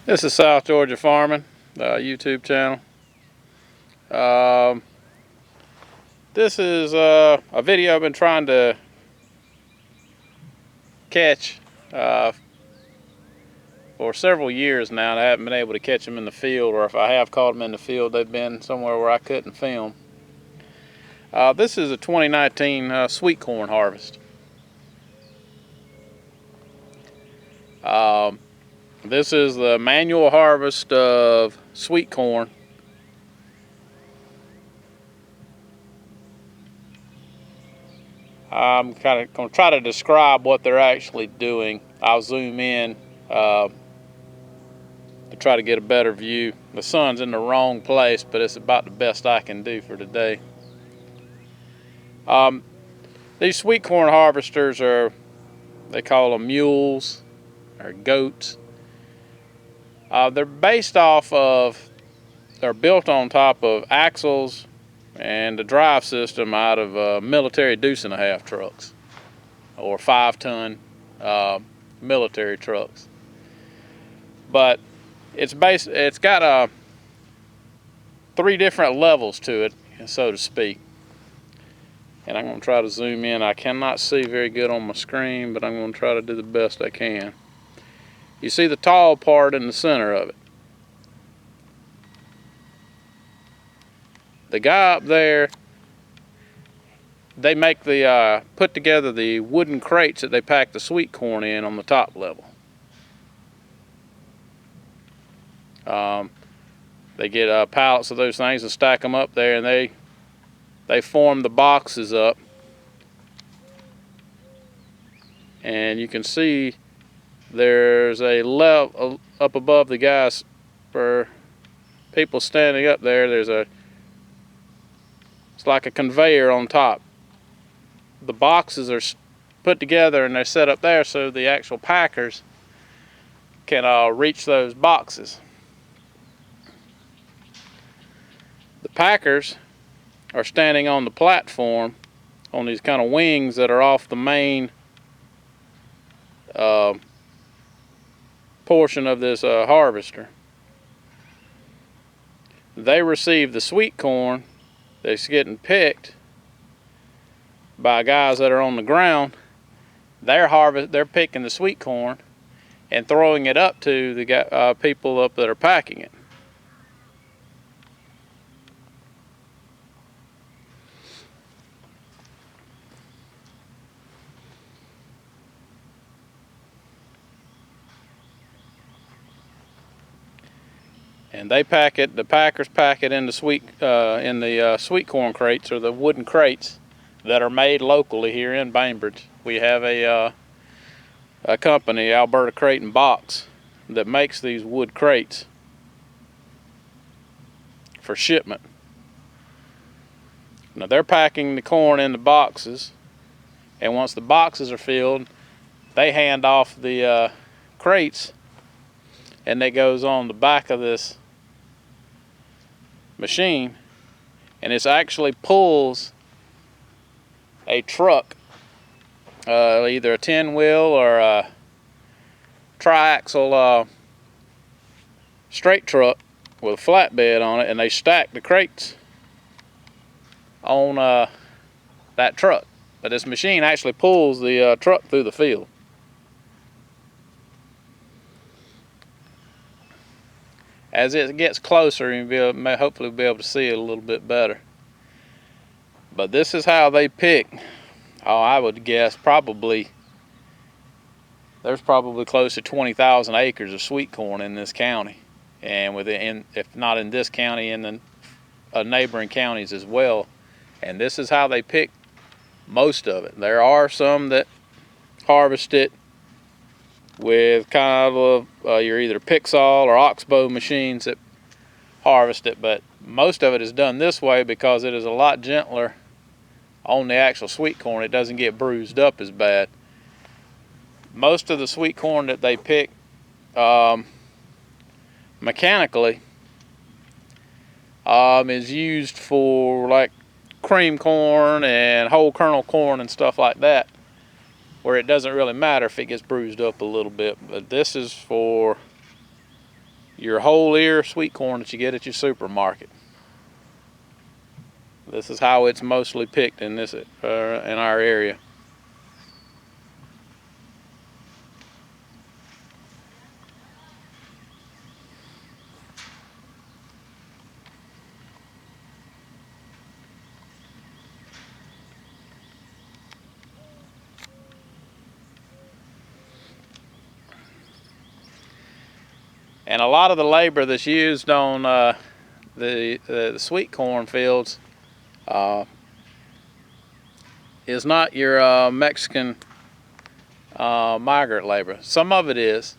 This is South Georgia Farming, YouTube channel. This is a video I've been trying to catch for several years now, and I haven't been able to catch them in the field, or if I have caught them in the field, they've been somewhere where I couldn't film. This is a 2019 sweet corn harvest. This is the manual harvest of sweet corn. I'm kind of going to try to describe what they're actually doing. I'll zoom in to try to get a better view. The sun's in the wrong place, but it's about the best I can do for today. These sweet corn harvesters they call them mules or goats. They're built on top of axles and the drive system out of military deuce-and-a-half trucks, or 5-ton military trucks. But it's got 3 different levels to it, so to speak. And I'm going to try to zoom in. I cannot see very good on my screen, but I'm going to try to do the best I can. You see the tall part in the center of it. The guy up there, they make put together the wooden crates that they pack the sweet corn in on the top level. They get pallets of those things and stack them up there, and they form the boxes up. And you can see there's a level up above the guys for people standing up there. It's like a conveyor on top. The boxes are put together and they're set up there so the actual packers can reach those boxes. The packers are standing on the platform on these kind of wings that are off the main portion of this harvester. They receive the sweet corn that's getting picked by guys that are on the ground. They're picking the sweet corn and throwing it up to the people up that are packing it. And they pack it. The packers pack it in the sweet corn crates, or the wooden crates that are made locally here in Bainbridge. We have a company, Alberta Crate and Box, that makes these wood crates for shipment. Now they're packing the corn in the boxes, and once the boxes are filled, they hand off the crates, and it goes on the back of this machine, and it actually pulls a truck, either a 10-wheel or a triaxle straight truck with a flatbed on it, and they stack the crates on that truck. But this machine actually pulls the truck through the field. As it gets closer, you'll hopefully be able to see it a little bit better. But this is how they pick. I would guess there's probably close to 20,000 acres of sweet corn in this county, and if not in this county, in the neighboring counties as well. And this is how they pick most of it. There are some that harvest it with kind of your either Pixel or Oxbow machines that harvest it, but most of it is done this way because it is a lot gentler on the actual sweet corn. It doesn't get bruised up as bad. Most of the sweet corn that they pick mechanically is used for like cream corn and whole kernel corn and stuff like that, where it doesn't really matter if it gets bruised up a little bit. But this is for your whole ear sweet corn that you get at your supermarket. This is how it's mostly picked in our area. And a lot of the labor that's used on the sweet corn fields is not your Mexican migrant labor. Some of it is,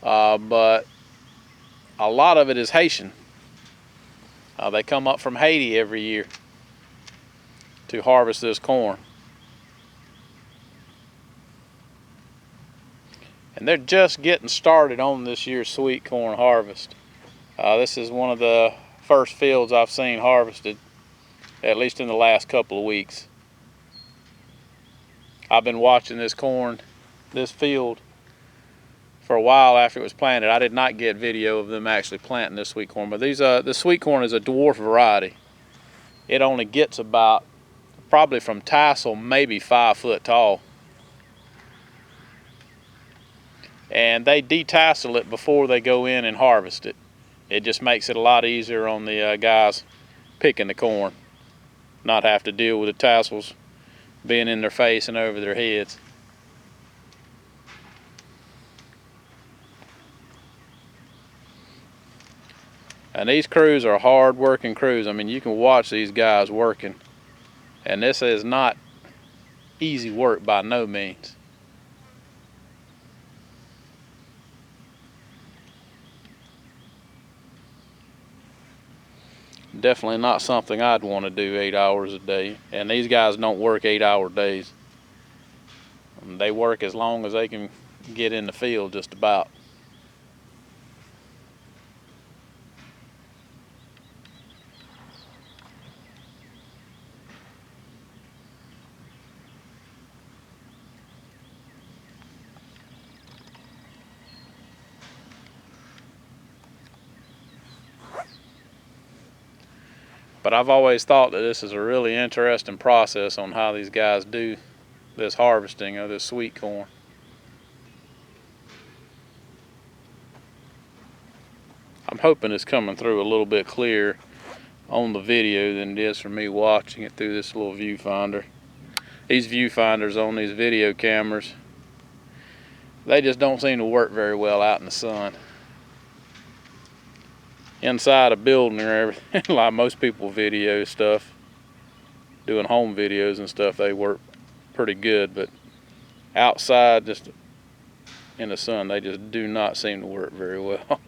but a lot of it is Haitian. They come up from Haiti every year to harvest this corn. And they're just getting started on this year's sweet corn harvest. This is one of the first fields I've seen harvested, at least in the last couple of weeks. I've been watching this field, for a while after it was planted. I did not get video of them actually planting this sweet corn, but the sweet corn is a dwarf variety. It only gets about, probably from tassel, maybe 5 foot tall. And they detassel it before they go in and harvest it. It just makes it a lot easier on the guys picking the corn, not have to deal with the tassels being in their face and over their heads. And these crews are hard working crews. I mean, you can watch these guys working, and this is not easy work by no means. Definitely not something I'd want to do 8 hours a day. And these guys don't work 8-hour days. They work as long as they can get in the field, just about. But I've always thought that this is a really interesting process on how these guys do this harvesting of this sweet corn. I'm hoping it's coming through a little bit clearer on the video than it is for me watching it through this little viewfinder. These viewfinders on these video cameras, they just don't seem to work very well out in the sun. Inside a building or everything, like most people video stuff, doing home videos and stuff, they work pretty good, but outside, just in the sun, they just do not seem to work very well.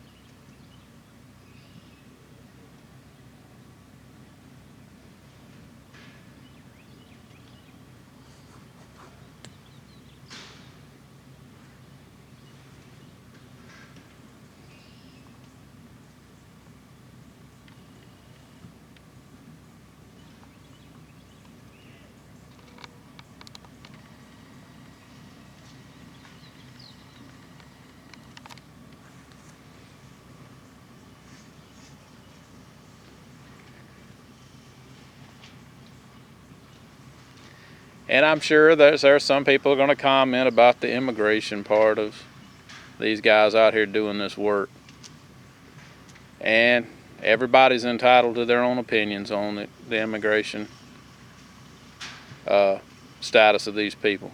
And I'm sure there's some people are going to comment about the immigration part of these guys out here doing this work. And everybody's entitled to their own opinions on the immigration status of these people.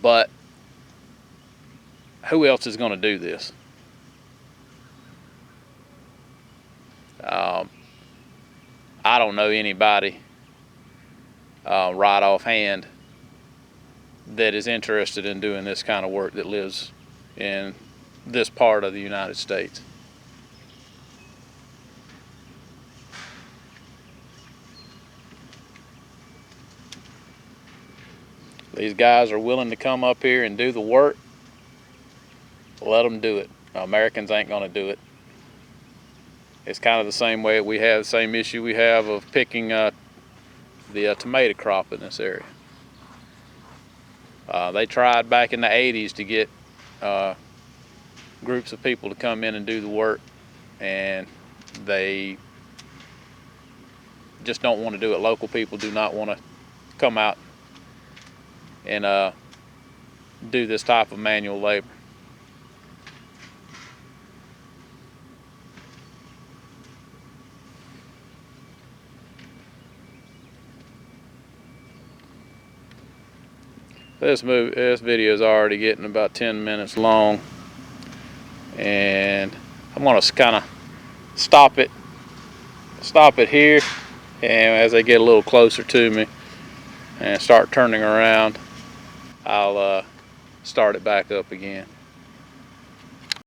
But who else is going to do this? I don't know anybody right offhand that is interested in doing this kind of work that lives in this part of the United States. These guys are willing to come up here and do the work. Let them do it. Americans ain't gonna do it. It's kind of the same way we have the same issue we have of picking the tomato crop in this area. They tried back in the 80s to get groups of people to come in and do the work, and they just don't want to do it. Local people do not want to come out and do this type of manual labor. This video is already getting about 10 minutes long, and I'm going to kind of stop it here, and as they get a little closer to me and start turning around, I'll start it back up again.